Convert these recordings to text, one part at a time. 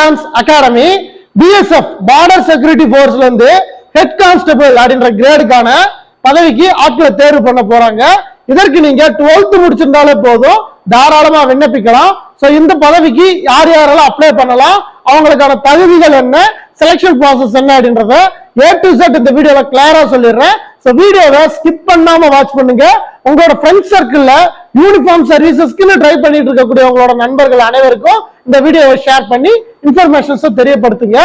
Defence academy BSF border security போர்ஸ்ல இருந்து head constable அப்படின்ற கிரேடுக்கான பதவிக்கு ஆட்களை தேர்வு பண்ண போறாங்க. இதற்கு நீங்க 12th முடிச்சிருந்தாலே போதும், தாராளமா விண்ணப்பிக்கலாம். சோ இந்த பதவிக்கு யார் யாரெல்லாம் அப்ளை பண்ணலாம், அவங்களுக்கான தகுதிகள் என்ன, செலக்ஷன் ப்ராசஸ் என்ன அப்படின்றத A to Z இந்த வீடியோல கிளியரா சொல்லிடுறேன். சோ வீடியோவை ஸ்கிப் பண்ணாம வாட்ச் பண்ணுங்க. உங்களோட ஃப்ரெண்ட்ஸ் சர்க்கிள்ல யூனிஃபார்ம் சர்வீசஸ்க்கு ட்ரை பண்ணிட்டு இருக்கக்கூடிய உங்களோட நண்பர்கள் அனைவருக்கும் இந்த வீடியோவை ஷேர் பண்ணி இன்ஃபர்மேஷன்ஸ் தெரியப்படுத்துங்க.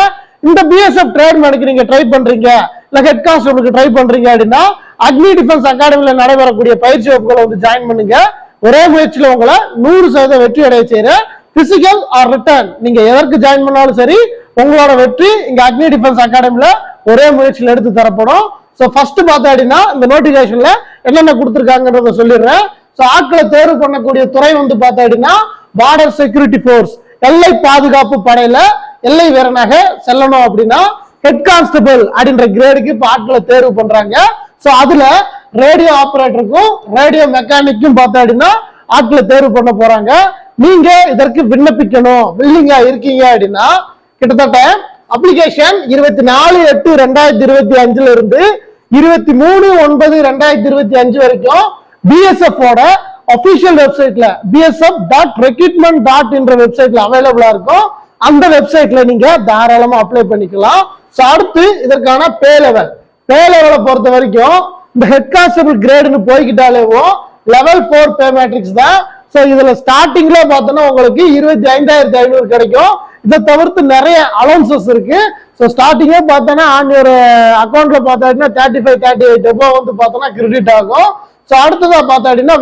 இந்த பிஎஸ்எஃப் ட்ரேட்மேனுக்கு நீங்க ட்ரை பண்றீங்க, இல்ல ஹெட் கான்ஸ்டபிளுக்கு ட்ரை பண்றீங்க அப்படின்னா அக்னி டிஃபென்ஸ் அகாடமில நடைபெறக்கூடிய பயிற்சி வகுப்புகளை வந்து ஜாயின் பண்ணுங்க. ஒரே முயற்சியில உங்களை 100% வெற்றி அடைய செய்யற பிசிக்கல் ஆர் ரிட்டர்ன் நீங்க எதற்கு ஜாயின் பண்ணாலும் சரி, உங்களோட வெற்றி இங்க அக்னி டிஃபென்ஸ் அகாடமில ஒரே முயற்சியில் எடுத்து தரப்படும். சோ ஃபர்ஸ்ட் பார்த்தா அப்படின்னா இந்த நோட்டிபிகேஷன்ல என்னென்ன கொடுத்துருக்காங்கன்றத சொல்லிடுறேன். சோ ஆட்களை தேர்வு பண்ணக்கூடிய துறை வந்து பார்த்தா அப்படின்னா பார்டர் செக்யூரிட்டி போர்ஸ், எல்லை பாதுகாப்பு படையில எல்லை வீரனாக செல்லணும் அப்படின்னா ஹெட் கான்ஸ்டபிள் அப்படின்ற கிரேடுக்கு இப்ப ஆட்களை தேர்வு பண்றாங்க. சோ அதுல ரேடியோ ஆபரேட்டருக்கும் ரேடியோ மெக்கானிக்கும் பார்த்தா அப்படின்னா ஆட்களை தேர்வு பண்ண போறாங்க. நீங்க இதற்கு விண்ணப்பிக்கணும், வில்லிங்கா இருக்கீங்க அப்படின்னா கிட்டத்தட்ட அப்ளிகேஷன் 24/8/2025 இருந்து 23/9/2025 வரைக்கும் பிஎஸ்எஃப் ஓட அபிஷியல் வெப்சைட்ல bsf.recruitment. என்ற வெப்சைட்ல அவைலபிளா இருக்கும். அந்த வெப்சைட்ல நீங்க தாராளமா அப்ளை பண்ணிக்கலாம். அடுத்து இதற்கான பே லெவலை பொறுத்த வரைக்கும் இந்த ஹெட் கான்ஸ்டபிள் கிரேடுன்னு போய்கிட்டாலேவோ level 4 பே மேட்ரிக்ஸ் தான். சோ இதுல ஸ்டார்டிங்ல பார்த்தோம்னா உங்களுக்கு 25,500 கிடைக்கும். இதை தவிர்த்து நிறைய அலௌன்சஸ் இருக்கு. சோ ஸ்டார்டிங்கே பார்த்தோன்னா ஆன் ஒரு அக்கௌண்ட்ல பார்த்தா 35-38 வந்து பார்த்தோன்னா கிரெடிட் ஆகும். சோ அடுத்ததா பார்த்தா அப்படின்னா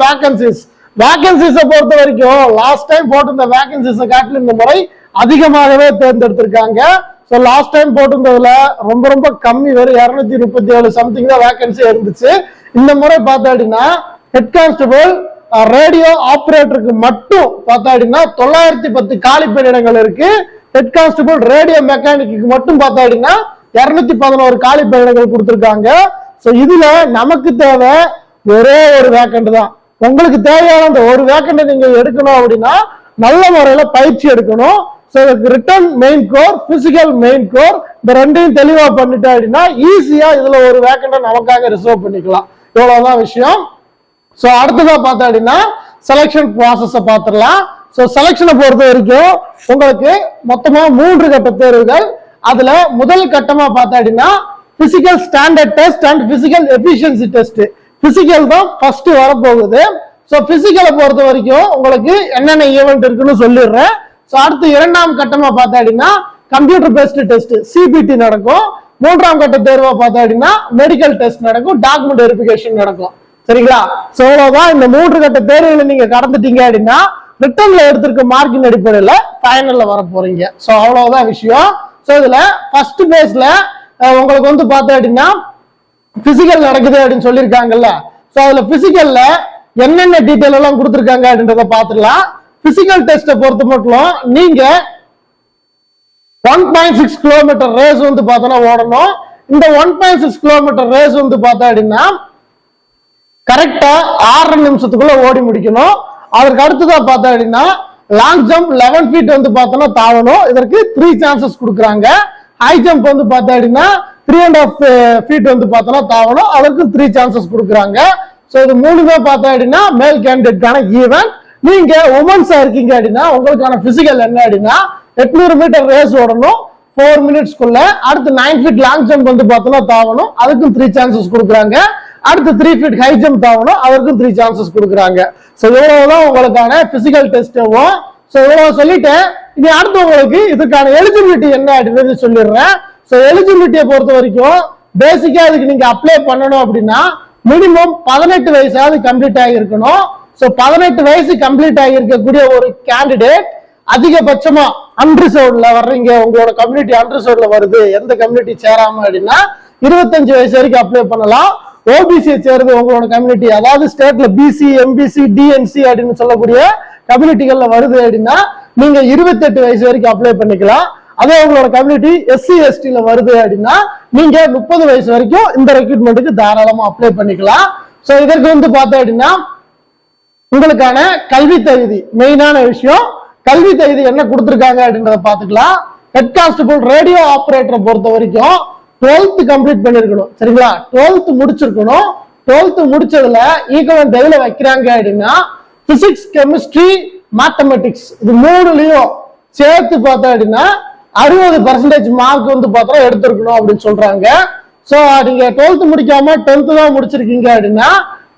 வேகன்சிஸை பொறுத்த வரைக்கும் லாஸ்ட் டைம் போட்டிருந்த வேகன்சிஸை காட்டிலும் இந்த முறை அதிகமாகவே தேர்ந்தெடுத்திருக்காங்க. சோ லாஸ்ட் டைம் போட்டிருந்ததுல ரொம்ப ரொம்ப கம்மி, வெறும் 237 சம்திங் தான் வேகன்சி இருந்துச்சு. இந்த முறை பார்த்தா அப்படின்னா ஹெட் கான்ஸ்டபிள் ரேடியோ ஆபரேட்டருக்கு மட்டும் பார்த்தா அப்படின்னா 910 காலி பணியிடங்கள் இருக்கு. ஹெட் கான்ஸ்டபிள் ரேடியோ மெக்கானிக்கு மட்டும் பார்த்தா அப்படின்னா 211 காலி பணியிடங்கள் கொடுத்திருக்காங்க. சோ இதுல நமக்கு தேவை ஒரே ஒரு வேக்கண்ட் தான். உங்களுக்கு தேவையான அந்த ஒரு வேக்கண்ட் நீங்க எடுக்கணும் அப்படின்னா நல்ல முறையில பயிற்சி எடுக்கணும். So written main core, physical main core, இந்த ரெண்டையும் தெளிவா பண்ணிட்டு அப்படின்னா ஈஸியா இதுல ஒரு வேக்கண்ட நமக்காக ரிசர்வ் பண்ணிக்கலாம். இவ்வளவுதான் விஷயம். சோ அடுத்ததா பார்த்தா அப்படின்னா செலக்ஷன் ப்ராசஸ பாத்துடலாம். சோ செலக்ஷனை பொறுத்த வரைக்கும் உங்களுக்கு மொத்தமா 3 கட்ட தேர்வுகள். அதுல முதல் கட்டமா பார்த்தா அப்படின்னா physical standard test and physical efficiency test. Physical தான் ஃபர்ஸ்ட் வரப்போகுது. சோ பிசிக்கலை பொறுத்த வரைக்கும் உங்களுக்கு என்னென்ன ஈவெண்ட் இருக்குன்னு சொல்லிடுறேன். சோ அடுத்து இரண்டாம் கட்டமா பார்த்தா அப்படின்னா கம்ப்யூட்டர் பேஸ்ட் டெஸ்ட் சிபிடி நடக்கும். மூன்றாம் கட்ட தேர்வா பார்த்தா அப்படின்னா மெடிக்கல் டெஸ்ட் நடக்கும், டாக்குமெண்ட் வெரிஃபிகேஷன் நடக்கும். சரிங்களா? சோ அவ்வளவுதான். இந்த 3 கட்ட தேர்வுகளை நீங்க கடந்துட்டீங்க அப்படின்னா ரிட்டர்ன்ல எடுத்திருக்க மார்க்கின் அடிப்படையில ஃபைனல்ல வர போறீங்க. சோ அவ்வளவுதான் விஷயம். சோ இதுல ஃபர்ஸ்ட் பேஸ்ல உங்களுக்கு வந்து பார்த்தா அப்படின்னா பிசிக்கல் நடக்குது அப்படின்னு சொல்லியிருக்காங்கல்ல. சோ அதுல பிசிக்கல்ல என்னென்ன டீடைல் எல்லாம் கொடுத்துருக்காங்க அப்படின்றத பாத்துக்கலாம். பிசிக்கல் டெஸ்ட்டை பொறுத்த மட்டும் நீங்க 1.6 கிலோமீட்டர் ரேஸ் வந்து பார்த்தோன்னா ஓடணும். இந்த 1.6 கிலோமீட்டர் ரேஸ் வந்து பார்த்தா அப்படின்னா கரெக்டா 6 நிமிஷத்துக்குள்ள ஓடி முடிக்கணும். அதற்கு அடுத்ததான் பார்த்தா அப்படின்னா லாங் ஜம்ப் 11 feet வந்து பார்த்தோன்னா தாவணும். இதற்கு 3 சான்சஸ் கொடுக்குறாங்க. ஹை ஜம்ப் வந்து பார்த்தா அப்படின்னா 3.5 feet வந்து பார்த்தோன்னா தாவணும். அதற்கு 3 சான்சஸ் கொடுக்குறாங்க. சோ இது 3 பார்த்தா அப்படின்னா மேல் கேண்டிடேட்கான ஈவென்ட். நீங்க உமன்ஸா இருக்கீங்க அப்படின்னா உங்களுக்கான பிசிக்கல் என்ன அப்படின்னா 800 மீட்டர் ரேஸ் ஓடணும் 4 மினிட்ஸ்க்குள்ள. அடுத்து 9 feet லாங் ஜம்ப் வந்து பார்த்தோன்னா தாவணும். அதுக்கும் 3 சான்சஸ் கொடுக்குறாங்க. அடுத்து 3 feet ஹை ஜம்ப் தாவணும். அதற்கும் 3 சான்சஸ் கொடுக்குறாங்க. சோ இவ்வளவுதான் உங்களுக்கான பிசிக்கல் டெஸ்ட். சோ இவ்வளவு சொல்லிட்டேன். இனி அடுத்து உங்களுக்கு இதுக்கான எலிஜிபிலிட்டி என்ன அப்படின்னு சொல்லிடுறேன். சோ எலிஜிபிலிட்டியை பொறுத்த வரைக்கும் பேசிக்கா இதுக்கு நீங்க அப்ளை பண்ணணும் அப்படின்னா மினிமம் 18 வயசாவது கம்ப்ளீட் ஆகியிருக்கணும். சோ 18 வயசு கம்ப்ளீட் ஆகியிருக்கக்கூடிய ஒரு கேண்டிடேட் அதிகபட்சமா அன்ரிசர்வ்ட்ல வர்றீங்க, உங்களோட கம்யூனிட்டி அன்ரிசர்வ்ட்ல வருது, எந்த கம்யூனிட்டி சேராம அப்படின்னா 25 வயசு வரைக்கும் அப்ளை பண்ணலாம். ஓபிசியை சேர்ந்து உங்களோட கம்யூனிட்டி, அதாவது ஸ்டேட்ல பிசி, எம்பிசி, டிஎன்சி அப்படின்னு சொல்லக்கூடிய கம்யூனிட்டிகள்ல வருது அப்படின்னா நீங்க 28 வயசு வரைக்கும் அப்ளை பண்ணிக்கலாம். அதே உங்களோட கம்யூனிட்டி எஸ்சி எஸ்டில வருது அப்படின்னா நீங்க 30 வயசு வரைக்கும் இந்த ரெக்ரூட்மெண்ட்டுக்கு தாராளமா அப்ளை பண்ணிக்கலாம். சோ இதற்கு வந்து பார்த்தோம் அப்படின்னா உங்களுக்கான கல்வி தகுதி மெயினான விஷயம். கல்வி தகுதி என்ன கொடுத்துருக்காங்க அப்படின்றத பாத்துக்கலாம். ஹெட் கான்ஸ்டபிள் ரேடியோ ஆபரேட்டரை பொறுத்த வரைக்கும் 12th கம்ப்ளீட் பண்ணிருக்கணும். சரிங்களா? 12th முடிச்சிருக்கணும். 12th முடிச்சதுல ஈக்குவலன்ட் எதுல வைக்கிறாங்க அப்படின்னா பிசிக்ஸ், கெமிஸ்ட்ரி, மேத்தமெட்டிக்ஸ் இது மூணுலயும் சேர்த்து பார்த்தா அப்படின்னா 60% மார்க் வந்து பார்த்தா எடுத்திருக்கணும் அப்படின்னு சொல்றாங்க. சோ நீங்க 12th முடிக்காம 10th தான் முடிச்சிருக்கீங்க அப்படின்னா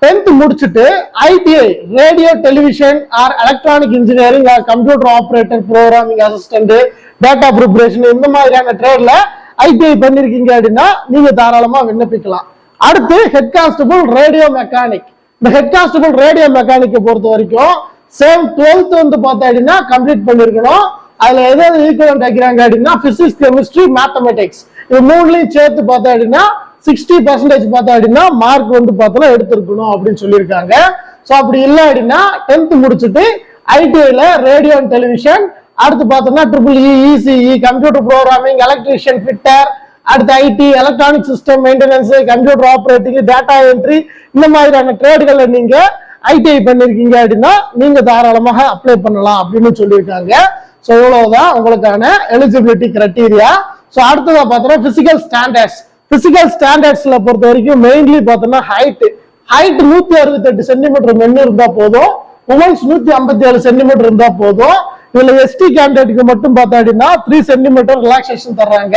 10th முடிச்சுட்டு ITI radio television R electronic engineering or computer operator, programming assistant, data preparation இந்த மாதிரியான ட்ரேட்ல ஐடிஐ பண்ணிருக்கீங்க அப்படின்னா நீங்க தாராளமா விண்ணப்பிக்கலாம். அடுத்து ஹெட் கான்ஸ்டபிள் ரேடியோ மெக்கானிக். இந்த ஹெட் கான்ஸ்டபிள் ரேடியோ மெக்கானிக்கை பொறுத்த வரைக்கும் சேம் 12th வந்து பார்த்தா அப்படின்னா கம்ப்ளீட் பண்ணிருக்கணும். அதுல எதாவது ஈக்குவலன்ட் வைக்கிறாங்க அப்படின்னா பிசிக்ஸ், கெமிஸ்ட்ரி, மேத்தமெட்டிக்ஸ் இது மூணுலையும் சேர்த்து பார்த்தா அப்படின்னா 60% பார்த்தா அப்படின்னா மார்க் வந்து பார்த்தா எடுத்திருக்கணும் அப்படின்னு சொல்லியிருக்காங்க. ஸோ அப்படி இல்லை அப்படின்னா 10th முடிச்சுட்டு ஐடிஐல ரேடியோ அண்ட் டெலிவிஷன், அடுத்து பார்த்தோம்னா EEE, ECE, computer programming, electrician, fitter, அடுத்து IT, electronic system maintenance, computer operating, data entry இந்த மாதிரியான ட்ரேடுகளை நீங்க ஐடிஐ பண்ணிருக்கீங்க அப்படின்னா நீங்க தாராளமாக அப்ளை பண்ணலாம் அப்படின்னு சொல்லியிருக்காங்க. ஸோ இவ்வளவுதான் உங்களுக்கான எலிஜிபிலிட்டி கிரைட்டீரியா. ஸோ அடுத்ததா பார்த்தோம்னா பிசிக்கல் ஸ்டாண்டர்ட்ஸ். பிசிக்கல் ஸ்டாண்டர்ட்ஸ்ல பொறுத்த வரைக்கும் மெயின்லி பார்த்தோம்னா ஹைட் 168 சென்டிமீட்டர் மென் இருந்தா போதும், உமன்ஸ் 157 சென்டிமீட்டர் இருந்தா போதும். இதுல எஸ்டி கேண்டிடேட்டுக்கு மட்டும் பார்த்தா அப்படின்னா 3 சென்டிமீட்டர் ரிலாக்ஸேஷன் தர்றாங்க.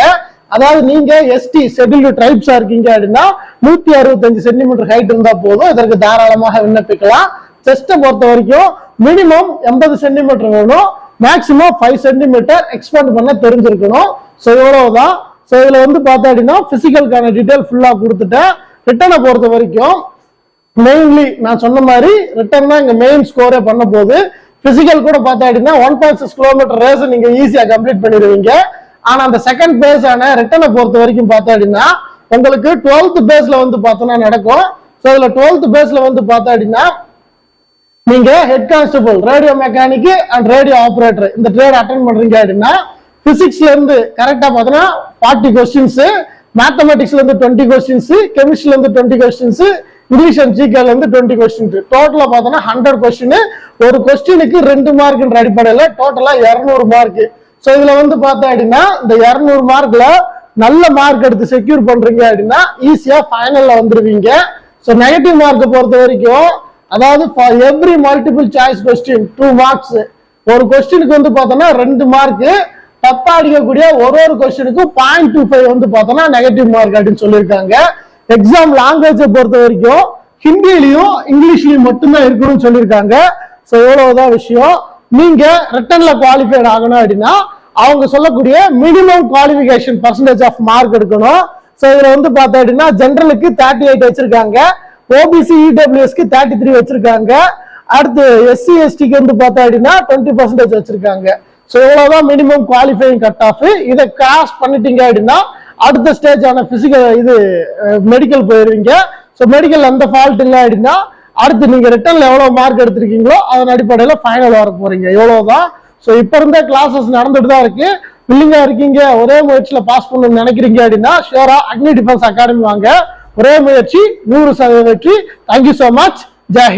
அதாவது நீங்க எஸ்டி ஷெட்யூல்டு ட்ரைப்ஸா இருக்கீங்க அப்படின்னா 165 சென்டிமீட்டர் ஹைட் இருந்தா போதும், இதற்கு தாராளமாக விண்ணப்பிக்கலாம். செஸ்ட்டை பொறுத்த வரைக்கும் மினிமம் 80 சென்டிமீட்டர் வேணும், மேக்சிமம் 5 சென்டிமீட்டர் எக்ஸ்பேண்ட் பண்ண தெரிஞ்சிருக்கணும். ஸோ இவ்வளவுதான். ஸோ இதுல வந்து பார்த்தா அப்படின்னா பிசிக்கலுக்கான டீடைல் ஃபுல்லா கொடுத்துட்டேன். ரிட்டனை பொறுத்த வரைக்கும் மெயின்லி நான் சொன்ன மாதிரி ரிட்டன் தான் இங்க மெயின் ஸ்கோரே பண்ண போகுது. பிசிக்கல் கூட பார்த்தா அப்படின்னா 1.6 கிலோமீட்டர் ரேஸ் நீங்க ஈஸியா கம்ப்ளீட் பண்ணிடுவீங்க. ஆனா அந்த செகண்ட் பேஸ் ஆன ரிட்டனை பொறுத்த வரைக்கும் பார்த்தா அப்படின்னா உங்களுக்கு 12th பேஸ்ல வந்து பார்த்தோம்னா நடக்கும். ஸோ இதுல 12th பேஸ்ல வந்து பார்த்தா அப்படின்னா நீங்க head constable radio mechanic and radio operator இந்த ட்ரேட் அட்டென்ட் பண்றீங்க அப்படின்னா பிசிக்ஸ்ல இருந்து கரெக்டா பார்த்தோம்னா 40 கொஸ்டின்ஸ், மேத்தமெட்டிக்ஸ்ல இருந்து 20 கொஸ்டின்ஸ், கெமிஸ்ட்ரில இருந்து 20 கொஸ்டின்ஸ், இங்கிலீஷ் அண்ட் ஜிகேல இருந்து 20 கொஸ்டின். டோட்டலா பார்த்தோம்னா 100 கொஸ்டின். ஒரு கொஸ்டினுக்கு 2 மார்க்ன்ற அடிப்படையில டோட்டலா 200 மார்க். ஸோ இதுல வந்து பார்த்தா அப்படின்னா இந்த 200 மார்க்ல நல்ல மார்க் எடுத்து செக்யூர் பண்றீங்க அப்படின்னா ஈஸியா ஃபைனல்ல வந்துருவீங்க. ஸோ நெகட்டிவ் மார்க்கை பொறுத்த வரைக்கும் அதாவது for every multiple choice question 2 marks. ஒரு கொஸ்டினுக்கு வந்து பார்த்தோம்னா 2 மார்க், தப்பா அடிக்கக்கூடிய ஒரு கொஸ்டினுக்கும் 0.25 வந்து பார்த்தோம்னா நெகட்டிவ் மார்க் அப்படின்னு சொல்லியிருக்காங்க. எக்ஸாம் லாங்குவேஜை பொறுத்த வரைக்கும் ஹிந்திலையும் இங்கிலீஷ்லயும் மட்டும்தான் இருக்கணும்னு சொல்லியிருக்காங்க. ஸோ எவ்வளவுதான் விஷயம். நீங்க ரிட்டன்ல குவாலிஃபைட் ஆகணும் அப்படின்னா அவங்க சொல்லக்கூடிய minimum qualification percentage of mark எடுக்கணும். ஸோ இதுல வந்து பார்த்தா அப்படின்னா ஜென்ரலுக்கு 38 வச்சிருக்காங்க, ஓபிசி இடபிள்யூஎஸ்க்கு 33 வச்சிருக்காங்க, அடுத்து எஸ்சி எஸ்டிக்கு வந்து பார்த்தா அப்படின்னா 20% வச்சிருக்காங்க. ஸோ இவ்வளவுதான் மினிமம் குவாலிஃபைங் கட் ஆஃப். இதை கிராஸ் பண்ணிட்டீங்க அப்படின்னா அடுத்த ஸ்டேஜ் ஆன பிசிக்கல் இது மெடிக்கல் போயிருவீங்க. ஸோ மெடிக்கல் அந்த ஃபால்ட் இல்லை அப்படின்னா அடுத்து நீங்க ரிட்டன்ல எவ்வளவு மார்க் எடுத்திருக்கீங்களோ அதன் அடிப்படையில ஃபைனல் வர போறீங்க. எவ்வளவுதான். ஸோ இப்ப இருந்த கிளாஸஸ் நடந்துட்டு தான் இருக்கு. வில்லிங்கா இருக்கீங்க, ஒரே முயற்சியில பாஸ் பண்ணணும்னு நினைக்கிறீங்க அப்படின்னா ஷியோரா அக்னி டிஃபென்ஸ் அகாடமி வாங்க. ஒரே முயற்சி 100% வெற்றி. Thank you so much. Jai Hind.